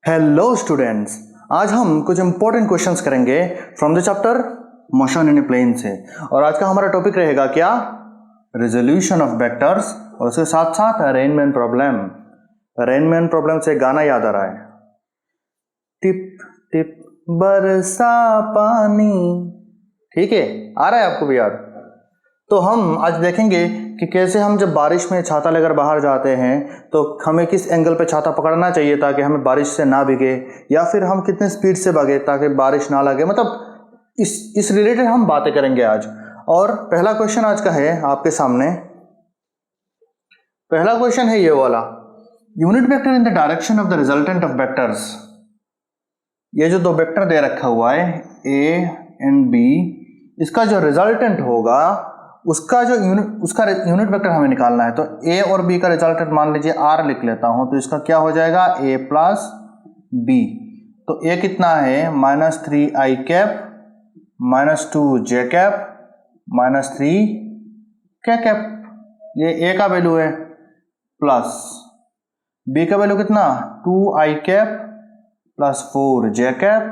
Hello students, आज हम कुछ इंपॉर्टेंट क्वेश्चंस करेंगे from the chapter motion in a plane से। और आज का हमारा टॉपिक रहेगा क्या? रेजोल्यूशन ऑफ वेक्टर्स और उसके साथ साथ रेनमैन प्रॉब्लम। रेनमैन प्रॉब्लम से गाना याद आ रहा है, टिप टिप बरसा पानी। ठीक है, आ रहा है आपको भी याद? तो हम आज देखेंगे कि कैसे हम जब बारिश में छाता लेकर बाहर जाते हैं तो हमें किस एंगल पे छाता पकड़ना चाहिए ताकि हमें बारिश से ना भीगे, या फिर हम कितने स्पीड से भागे ताकि बारिश ना लगे। मतलब इस रिलेटेड हम बातें करेंगे आज। और पहला क्वेश्चन आज का है आपके सामने। पहला क्वेश्चन है ये वाला, unit vector in the direction of the resultant of vectors. ये जो दो वेक्टर दे रखा हुआ है ए एंड बी, इसका जो रिजल्टेंट होगा उसका यूनिट वेक्टर हमें निकालना है। तो ए और बी का रिजल्टेंट मान लीजिए आर लिख लेता हूं, तो इसका क्या हो जाएगा ए प्लस बी। तो ए कितना है -3i cap -2 J cap -3 k cap. ये ए का वैल्यू है, प्लस बी का वैल्यू कितना 2i cap +4 J cap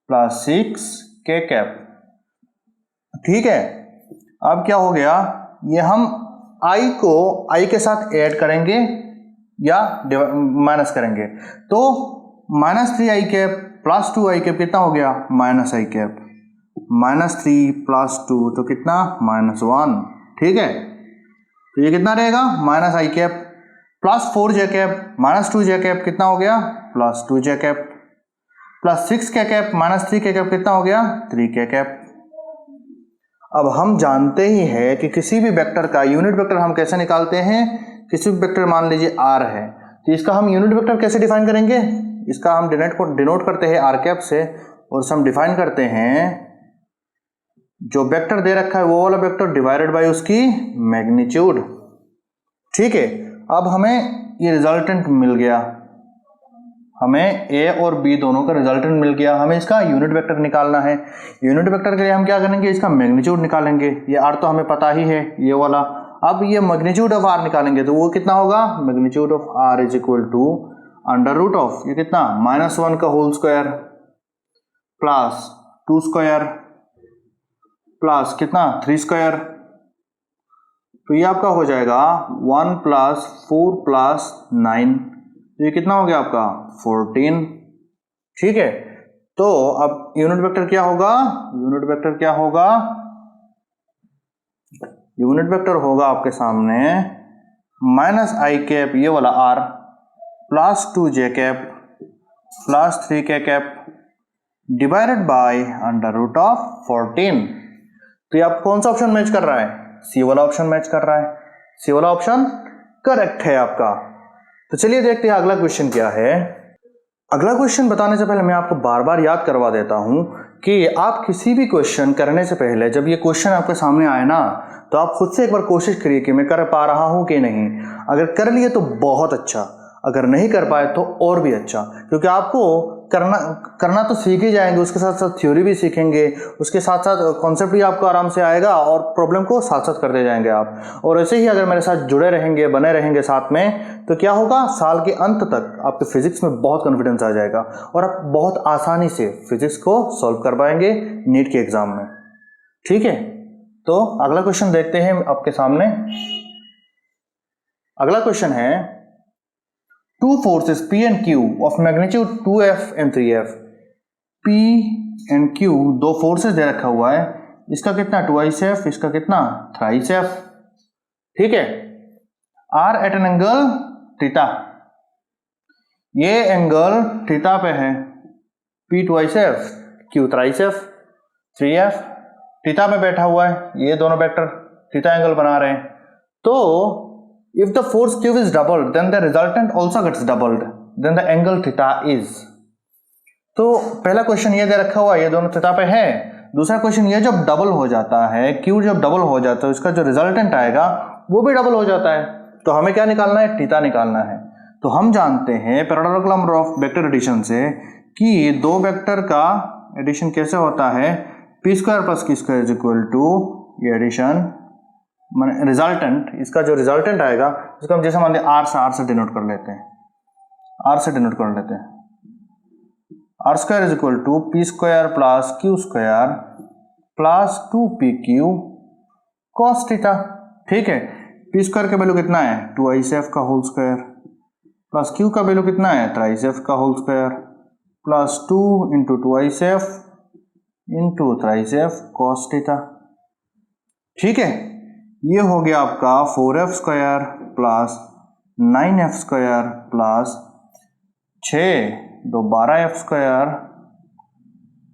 +6 k cap. ठीक है, अब क्या हो गया, ये हम i को i के साथ ऐड करेंगे या माइनस करेंगे। तो -3i कैप +2i कैप कितना हो गया -i कैप, -3 +2 तो कितना -1। ठीक है, तो ये कितना रहेगा -i cap +4 J cap -2 J cap कितना हो गया +2 J cap +6 k cap -3 k cap कितना हो गया 3 k कैप। अब हम जानते ही हैं कि किसी भी वेक्टर का यूनिट वेक्टर हम कैसे निकालते हैं। किसी भी वेक्टर मान लीजिए r है, तो इसका हम यूनिट वेक्टर कैसे डिफाइन करेंगे? इसका हम डिनोट करते हैं r कैप से, और हम डिफाइन करते हैं जो वेक्टर दे रखा है वो वाला वेक्टर डिवाइडेड बाय उसकी मैग्नीट्यूड। ठीक है, अब हमें ये रिजल्टेंट मिल गया, हमें ए और बी दोनों का रिजल्टेंट मिल गया। हमें इसका यूनिट वेक्टर निकालना है। यूनिट वेक्टर के लिए हम क्या करेंगे, इसका मैग्नीट्यूड निकालेंगे। ये आर तो हमें पता ही है, ये वाला। अब ये मैग्नीट्यूड ऑफ आर निकालेंगे तो वो कितना होगा, magnitude of R is equal to under root of ये कितना -1 का whole square plus 2 square plus कितना 3 स्क्वायर। तो ये आपका हो जाएगा 1 + 4 + 9, ये कितना हो गया आपका 14। ठीक है, तो अब यूनिट वेक्टर क्या होगा, यूनिट वेक्टर क्या होगा, यूनिट वेक्टर होगा आपके सामने -i कैप ये वाला r +2 j cap +3 k cap divided by under root of 14। तो ये आप कौन सा ऑप्शन मैच कर रहा है, सी वाला ऑप्शन मैच कर रहा है। सी वाला ऑप्शन करेक्ट है आपका। तो चलिए देखते हैं अगला क्वेश्चन क्या है। अगला क्वेश्चन बताने से पहले मैं आपको बार बार याद करवा देता हूं कि आप किसी भी क्वेश्चन करने से पहले जब ये क्वेश्चन आपके सामने आए ना, तो आप खुद से एक बार कोशिश करिए कि मैं कर पा रहा हूं कि नहीं। अगर कर लिए तो बहुत अच्छा, अगर नहीं कर पाए तो और भी अच्छा, क्योंकि आपको करना तो सीख ही जाएंगे, उसके साथ साथ थ्योरी भी सीखेंगे, उसके साथ साथ कॉन्सेप्ट भी आपको आराम से आएगा और प्रॉब्लम को साथ साथ करते जाएंगे आप। और ऐसे ही अगर मेरे साथ जुड़े रहेंगे, बने रहेंगे साथ में, तो क्या होगा, साल के अंत तक आपके फिजिक्स में बहुत कॉन्फिडेंस आ जाएगा और आप बहुत आसानी से फिजिक्स को सॉल्व कर पाएंगे नीट के एग्जाम में। ठीक है, तो अगला क्वेश्चन देखते हैं आपके सामने। अगला क्वेश्चन है, two forces P and Q of magnitude 2F and 3F। P and Q दो फोर्सेस दे रखा हुआ है, इसका कितना 2F, इसका कितना 3F। ठीक है, R at an angle theta, ये एंगल थीटा पे है, P 2F Q 3F। 3F theta पे बैठा हुआ है, ये दोनों वेक्टर थीटा एंगल बना रहे हैं। तो if the force Q is doubled then the resultant also gets doubled, then the angle theta is। तो पहला क्वेश्चन ये दे रखा हुआ है, ये दोनों थीटा पे है। दूसरा क्वेश्चन ये जब डबल हो जाता है, Q जब डबल हो जाता है, इसका जो रिजल्टेंट आएगा वो भी डबल हो जाता है। तो हमें क्या निकालना है, थीटा निकालना है। तो हम जानते हैं parallel number of vector addition से कि दो वेक्टर का एडिशन कैसे होता है, p² + q² is equal to ये एडिशन रिजल्टेंट, इसका जो रिजल्टेंट आएगा उसको हम जैसे मान लिया आर से डिनोट कर लेते हैं, आर से डिनोट कर लेते हैं। R square is equal to P square plus Q square plus 2pq cos theta. ठीक है, पी स्क्वायर का वैल्यू कितना है 2ic का होल स्क्वायर प्लस क्यू का वैल्यू कितना है 3ic का whole square plus 2 into 2ic into 3ic cos theta. ठीक है, ये हो गया आपका 4f square plus 9f square plus 6 2 12f square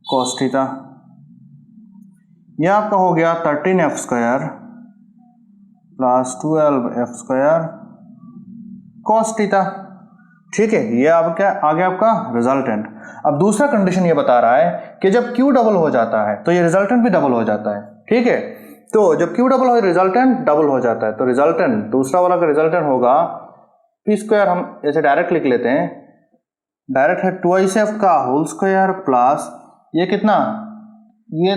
cos theta. यह आपका हो गया 13f square plus 12f square cos theta. ठीक है, ये आपका आ गया आपका रिजल्टेंट। अब दूसरा कंडीशन ये बता रहा है कि जब Q डबल हो जाता है तो ये रिजल्टेंट भी डबल हो जाता है। ठीक है, तो जब Q डबल हो रिजल्टेंट डबल हो जाता है, तो रिजल्टेंट दूसरा वाला का रिजल्टेंट होगा पी स्क्वायर, हम ऐसे डायरेक्ट लिख लेते हैं, डायरेक्ट है 2ic का होल स्क्वायर प्लस ये कितना, ये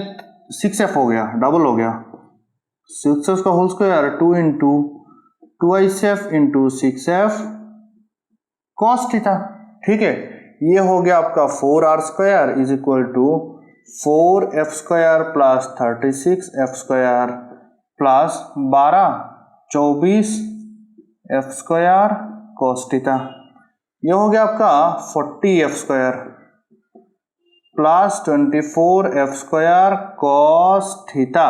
6f हो गया, डबल हो गया 6f का whole square 2 into 2ic into 6f cos theta. ठीक है, ये हो गया आपका 4r square is equal to 4f square plus 36f square plus 12 24f square cos theta. ये हो गया आपका 40f square plus 24f square cos theta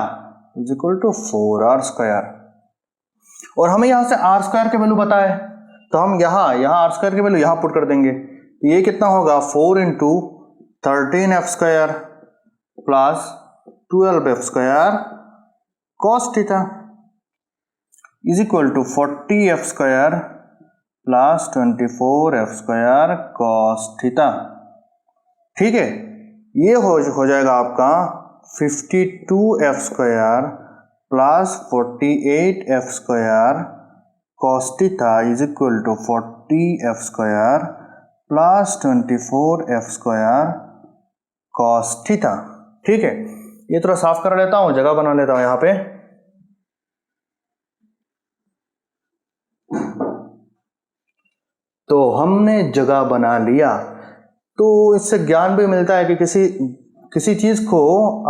is equal to 4r square. और हमें यहां से r स्क्वायर के वैल्यू पता है, तो हम यहाँ r स्क्वायर के वैल्यू यहाँ पुट कर देंगे। ये कितना होगा 4 into 13f square plus 12f square cos theta is equal to 40f square plus 24f square cos theta. ठीक है, ये हो जाएगा आपका 52f square plus 48f square cos theta is equal to 40f square plus 24f square cos theta. ठीक है, ये थोड़ा साफ कर लेता हूं, जगह बना लेता हूं यहां पे। तो हमने जगह बना लिया, तो इससे ज्ञान भी मिलता है कि किसी चीज को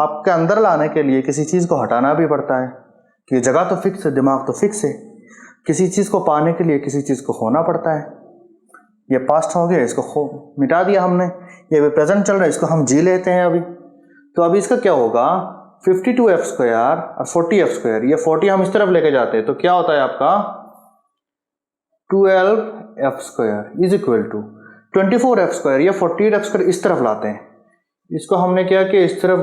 आपके अंदर लाने के लिए किसी चीज को हटाना भी पड़ता है, कि जगह तो फिक्स है, दिमाग तो फिक्स है, किसी चीज को पाने के लिए किसी चीज को खोना पड़ता है। ये पास्ट हो गया, इसको मिटा दिया हमने, ये भी प्रेजेंट चल रहा है, इसको हम जी लेते हैं अभी। तो अभी इसका क्या होगा 52f स्क्वायर और 40f स्क्वायर, ये 40 हम इस तरफ लेके जाते हैं तो क्या होता है आपका 12f square is equal to 24f square, ये 48f स्क्वायर इस तरफ लाते हैं, इसको हमने क्या किया इस तरफ,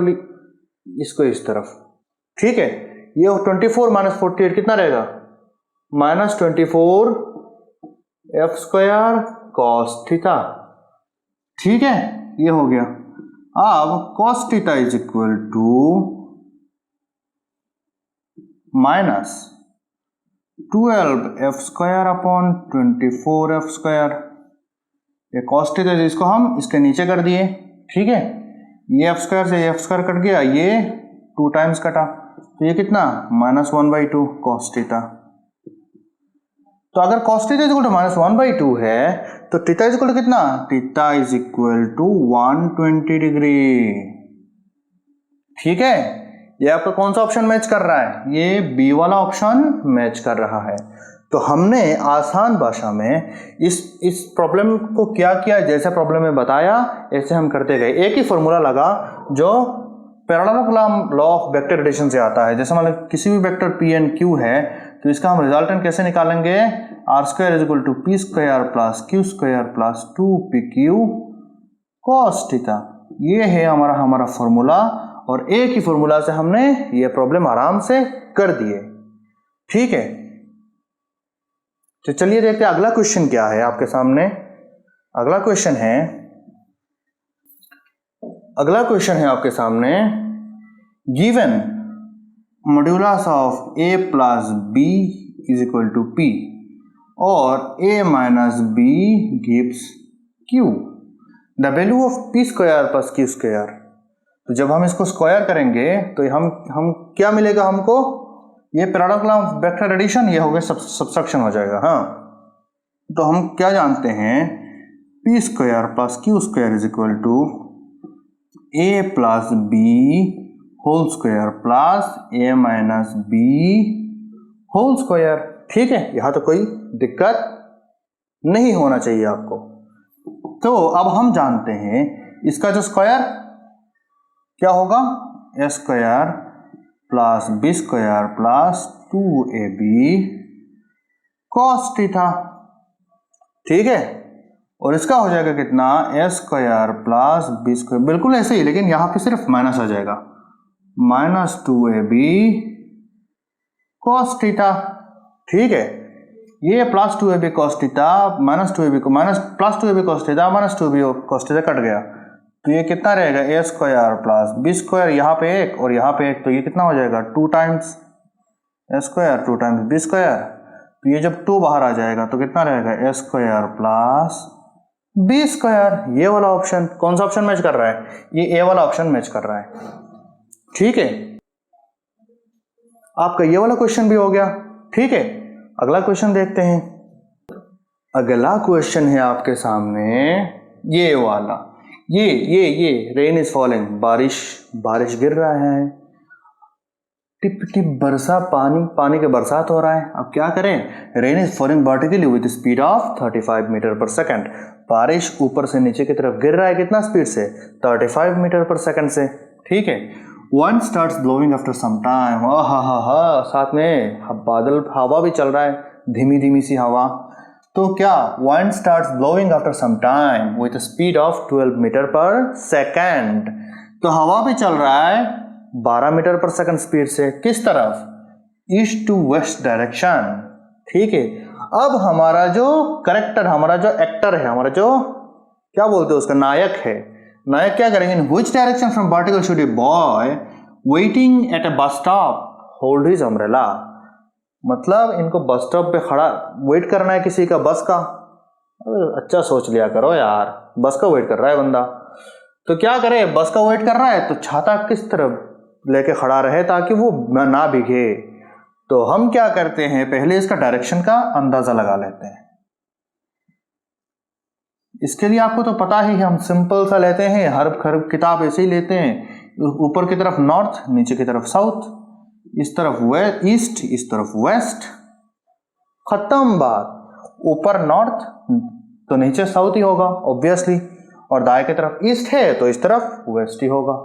इसको इस तरफ। ठीक है, ये 24 माइनस 48 कितना रहेगा -24f स्क्वायर कॉस थीटा। ठीक है, ये हो गया। अब cos theta is equal to -12f square upon 24f square, ये कॉस थीटा इसको हम इसके नीचे कर दिए। ठीक है, ये f स्क्वायर से f स्क्वायर कट गया, ये 2 टाइम्स कटा, तो ये कितना -1/2 कॉस थीटा। तो अगर cos theta is equal to -1/2 है तो थीटा इज इक्वल टू कितना, theta is equal to 120 degree. ठीक है, ये आपका कौन सा ऑप्शन मैच कर रहा है, ये बी वाला ऑप्शन मैच कर रहा है। तो हमने आसान भाषा में इस प्रॉब्लम को क्या किया, जैसे प्रॉब्लम में बताया ऐसे हम करते गए। एक ही फॉर्मूला लगा जो parallelogram law of vector addition से आता है। जैसे मान लो किसी भी वेक्टर पी एन क्यू है तो इसका हम रिजल्टेंट कैसे निकालेंगे, R square is equal to P square plus Q square plus 2pq cos theta. ये है हमारा फॉर्मूला, और एक ही फॉर्मूला से हमने ये प्रॉब्लम आराम से कर दिए। ठीक है, तो चलिए देखते हैं अगला क्वेश्चन क्या है आपके सामने। अगला क्वेश्चन है आपके सामने, given modulus of a plus b is equal to p और a minus b gives q, the value of p square plus q square. तो जब हम इसको स्क्वायर करेंगे तो हम क्या मिलेगा हमको, ये पैरेललोग्राम वेक्टर एडिशन, ये हो गया सब्सट्रैक्शन हो जाएगा। हाँ, तो हम क्या जानते हैं, P square plus Q square is equal to A plus B whole square plus A minus B whole square. ठीक है, यहां तो कोई दिक्कत नहीं होना चाहिए आपको। तो अब हम जानते हैं इसका जो स्क्वायर क्या होगा, A square plus B square plus 2ab cos theta. ठीक है, और इसका हो जाएगा कितना, A square plus B square, बिल्कुल ऐसे ही, लेकिन यहां पे सिर्फ माइनस आ जाएगा, माइनस 2ab कॉस थीटा। ठीक है, ये plus 2ab cos theta minus 2ab को minus plus 2ab cos theta minus 2ab cos theta cut गया, तो ये कितना रहेगा, ए स्क्वायर प्लस बी स्क्वायर, यहाँ पे एक और यहाँ पे एक, तो ये कितना हो जाएगा 2 टाइम्स ए स्क्वायर 2 टाइम्स बी स्क्वायर। तो ये जब 2 बाहर आ जाएगा तो कितना रहेगा, ए स्क्वायर प्लस बी स्क्वायर। ये वाला ऑप्शन, कौन सा ऑप्शन मैच कर रहा है, ये ए वाला ऑप्शन मैच कर रहा है। ठीक है, आपका ये वाला क्वेश्चन भी हो गया। ठीक है, अगला क्वेश्चन देखते हैं। अगला क्वेश्चन है आपके सामने ये वाला, ये रेन इज फॉलिंग, बारिश गिर रहा है, टिप टिप बरसा पानी के बरसात हो रहा है। अब क्या करें, rain is falling vertically with speed of 35 metre per second. बारिश ऊपर से नीचे की तरफ गिर रहा है, कितना स्पीड से, 35 मीटर पर सेकंड से। ठीक है, Wind starts blowing after some time। हा, साथ में बादल, हवा भी चल रहा है, धीमी धीमी सी हवा। तो क्या, wind starts blowing after some time with a speed of 12 metre per second. तो हवा भी चल रहा है 12 मीटर पर सेकंड स्पीड से, किस तरफ, ईस्ट टू वेस्ट डायरेक्शन। ठीक है, अब हमारा जो करेक्टर, हमारा जो एक्टर है, हमारा जो क्या बोलते हैं उसका, नायक है, नायक क्या करेंगे, in which direction from vertical should a boy waiting at a bus stop hold his umbrella. मतलब इनको बस स्टॉप पे खड़ा वेट करना है किसी का, बस का। अच्छा सोच लिया करो यार, बस का वेट कर रहा है बंदा, तो क्या करे, बस का वेट कर रहा है तो छाता किस तरफ लेके खड़ा रहे ताकि वो ना भीगे। तो हम क्या करते हैं, पहले इसका डायरेक्शन का अंदाजा लगा लेते हैं। इसके लिए आपको तो पता ही, हम सिंपल सा लेते हैं, हर किताब ऐसे ही लेते हैं, ऊपर की तरफ नॉर्थ, नीचे की तरफ साउथ, इस तरफ ईस्ट, इस तरफ वेस्ट, खत्म बात। ऊपर नॉर्थ तो नीचे साउथ ही होगा ऑब्वियसली, और दाएं की तरफ ईस्ट है तो इस तरफ वेस्ट ही होगा।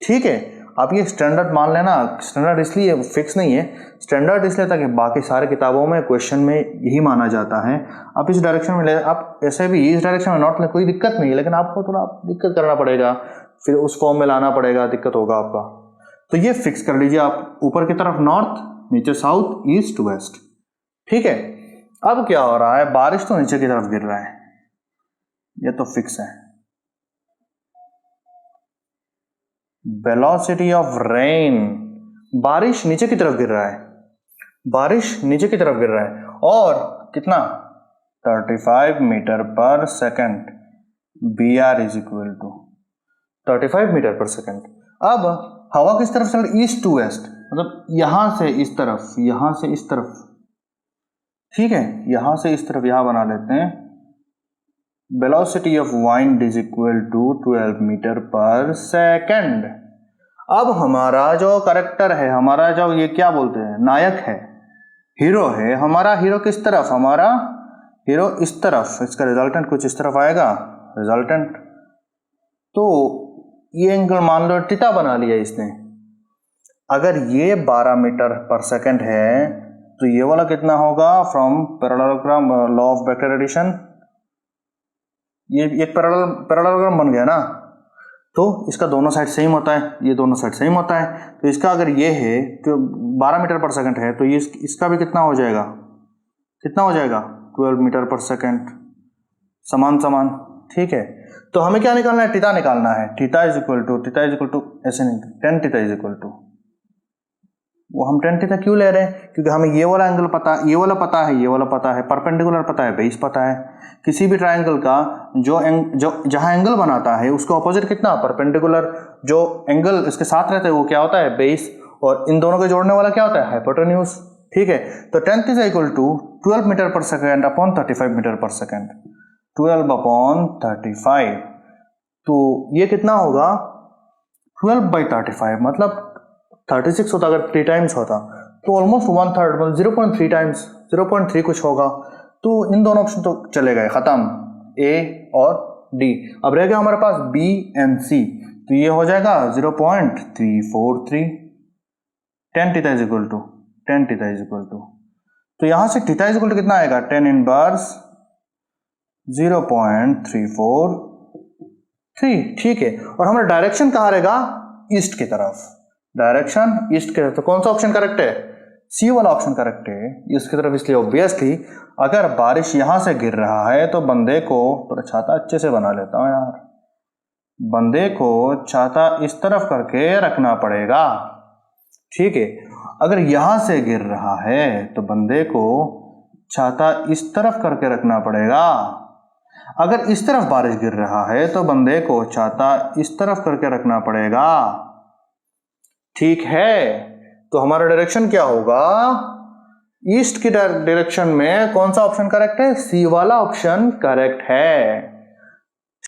ठीक है, आप ये स्टैंडर्ड मान लेना, स्टैंडर्ड इसलिए फिक्स नहीं है, स्टैंडर्ड इसलिए ताकि बाकी सारे किताबों में क्वेश्चन में यही माना जाता है। आप इस डायरेक्शन में ले, आप ऐसे भी इस डायरेक्शन में नॉट ले, कोई दिक्कत नहीं है, लेकिन आपको थोड़ा दिक्कत करना पड़ेगा, फिर उस फॉर्म में लाना पड़ेगा, दिक्कत होगा आपका। तो ये फिक्स कर लीजिए आप, ऊपर की तरफ नॉर्थ, नीचे साउथ, ईस्ट, वेस्ट। ठीक है, अब क्या हो रहा है, बारिश तो नीचे की तरफ गिर रहा है, ये तो फिक्स है। वेलोसिटी ऑफ रेन, बारिश नीचे की तरफ गिर रहा है, बारिश नीचे की तरफ गिर रहा है, और कितना, 35 metre per second, B R is equal to 35 metre per second. अब हवा किस तरफ चल रही, ईस्ट टू वेस्ट, मतलब यहां से इस तरफ, यहां से इस तरफ। ठीक है, यहां से इस तरफ, यहां बना लेते हैं, velocity of wind is equal to 12 metre per second. अब हमारा जो करेक्टर है, हमारा जो ये क्या बोलते हैं, नायक है, हीरो है, हमारा हीरो किस तरफ, हमारा हीरो इस तरफ, इसका रिजल्टेंट कुछ इस तरफ आएगा, रिजल्टेंट। तो ये एंगल मान लो थीटा बना लिया इसने। अगर ये 12 मीटर पर सेकंड है तो ये वाला कितना होगा, from parallelogram, law of vector addition, ये एक पैरेललोग्राम बन गया ना, तो इसका दोनों साइड सेम होता है, ये दोनों साइड सेम होता है, तो इसका अगर ये है तो 12 मीटर पर सेकंड है, तो ये इसका भी कितना हो जाएगा, कितना हो जाएगा, 12 मीटर पर सेकंड, समान समान। ठीक है, तो हमें क्या निकालना है, थीटा निकालना है, थीटा इज इक्वल टू ऐसे नहीं, tan theta is equal to, वो हम tan थीटा क्यों ले रहे हैं, क्योंकि हमें ये वाला एंगल पता, ये वाला पता है, ये वाला पता है, परपेंडिकुलर पता है, बेस पता है। किसी भी ट्रायंगल का जो जहां एंगल बनाता है उसका ऑपोजिट कितना, परपेंडिकुलर, जो एंगल इसके साथ रहता है वो क्या होता है, बेस, और इन दोनों को जोड़ने वाला क्या होता है, हाइपोटेन्यूज। ठीक है, तो tan theta equal to 12 metre per second upon 35 metre per second. 12/35। तो ये कितना होगा 12/35, मतलब 36 होता अगर 3 टाइम्स होता तो ऑलमोस्ट 1/3, मतलब 0.3 टाइम्स, 0.3 कुछ होगा। तो इन दोनों ऑप्शन तो चले गए, खत्म, ए और डी। अब रह गया हमारे पास बी एंड सी। तो ये हो जाएगा 0.343, tan theta is equal to tan theta is equal to, तो यहां से थीटा इज इक्वल टू कितना आएगा, tan इनवर्स 0.343। ठीक है, और हमारा डायरेक्शन कहाँ रहेगा, ईस्ट की तरफ, डायरेक्शन ईस्ट की तरफ। तो कौन सा ऑप्शन करेक्ट है, सी वाला ऑप्शन करेक्ट है, ईस्ट की तरफ। इसलिए ऑब्वियसली अगर बारिश यहां से गिर रहा है तो बंदे को, थोड़ा छाता अच्छे से बना लेता हूं यार, बंदे को छाता इस तरफ करके रखना पड़ेगा। ठीक है, अगर यहां से गिर रहा है तो बंदे को छाता इस तरफ करके रखना पड़ेगा। अगर इस तरफ बारिश गिर रहा है तो बंदे को छाता इस तरफ करके रखना पड़ेगा। ठीक है, तो हमारा डायरेक्शन क्या होगा, ईस्ट की डायरेक्शन में कौन सा ऑप्शन करेक्ट है, सी वाला ऑप्शन करेक्ट है।